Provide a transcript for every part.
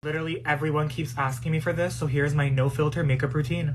Literally everyone keeps asking me for this, so here's my no filter makeup routine.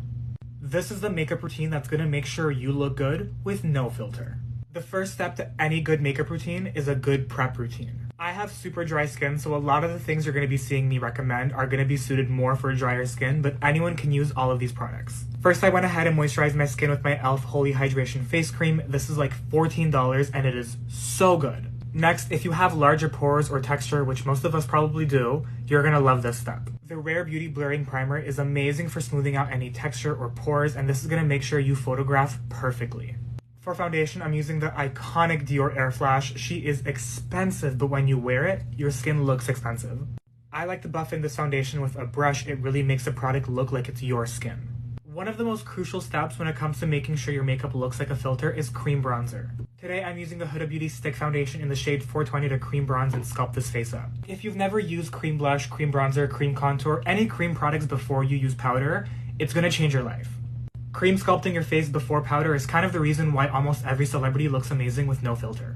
This is the makeup routine that's gonna make sure you look good with no filter. The first step to any good makeup routine is a good prep routine. I have super dry skin, so a lot of the things you're gonna be seeing me recommend are gonna be suited more for drier skin, but anyone can use all of these products. First, I went ahead and moisturized my skin with my e.l.f. Holy Hydration Face Cream. This is like $14 and it is so good. Next, if you have larger pores or texture, which most of us probably do, you're gonna love this step. The Rare Beauty Blurring Primer is amazing for smoothing out any texture or pores, and this is gonna make sure you photograph perfectly. For foundation, I'm using the iconic Dior Air Flash. She is expensive, but when you wear it, your skin looks expensive. I like to buff in this foundation with a brush. It really makes the product look like it's your skin. One of the most crucial steps when it comes to making sure your makeup looks like a filter is cream bronzer. Today, I'm using the Huda Beauty Stick Foundation in the shade 420 to cream bronze and sculpt this face up. If you've never used cream blush, cream bronzer, cream contour, any cream products before you use powder, it's gonna change your life. Cream sculpting your face before powder is kind of the reason why almost every celebrity looks amazing with no filter.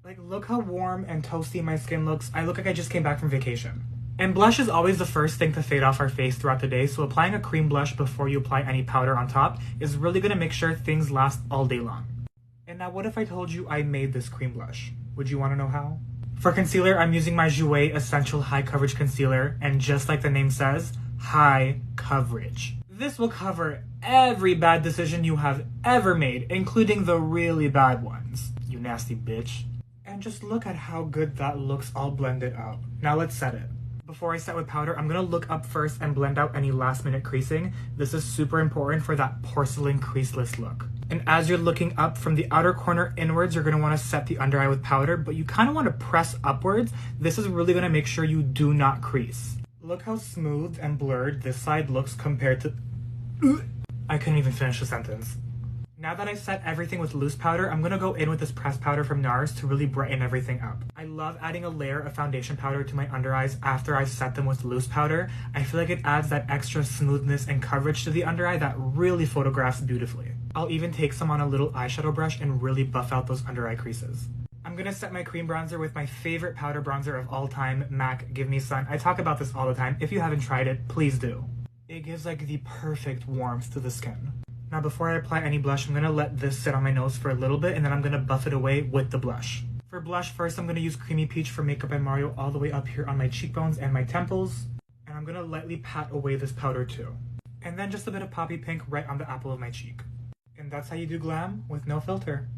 Like, look how warm and toasty my skin looks. I look like I just came back from vacation. And blush is always the first thing to fade off our face throughout the day, so applying a cream blush before you apply any powder on top is really gonna make sure things last all day long. And now what if I told you I made this cream blush? Would you wanna know how? For concealer, I'm using my Jouer Essential High Coverage Concealer, and just like the name says, high coverage. This will cover every bad decision you have ever made, including the really bad ones, you nasty bitch. And just look at how good that looks all blended out. Now let's set it. Before I set with powder, I'm gonna look up first and blend out any last minute creasing. This is super important for that porcelain creaseless look. And as you're looking up from the outer corner inwards, you're gonna wanna set the under eye with powder, but you kinda wanna press upwards. This is really gonna make sure you do not crease. Look how smooth and blurred this side looks compared to... I couldn't even finish the sentence. Now that I've set everything with loose powder, I'm gonna go in with this pressed powder from NARS to really brighten everything up. I love adding a layer of foundation powder to my under eyes after I've set them with loose powder. I feel like it adds that extra smoothness and coverage to the under eye that really photographs beautifully. I'll even take some on a little eyeshadow brush and really buff out those under eye creases. I'm gonna set my cream bronzer with my favorite powder bronzer of all time, MAC Give Me Sun. I talk about this all the time. If you haven't tried it, please do. It gives like the perfect warmth to the skin. Now before I apply any blush, I'm gonna let this sit on my nose for a little bit and then I'm gonna buff it away with the blush. For blush, first I'm gonna use Creamy Peach from Makeup by Mario all the way up here on my cheekbones and my temples. And I'm gonna lightly pat away this powder too. And then just a bit of Poppy Pink right on the apple of my cheek. And that's how you do glam with no filter.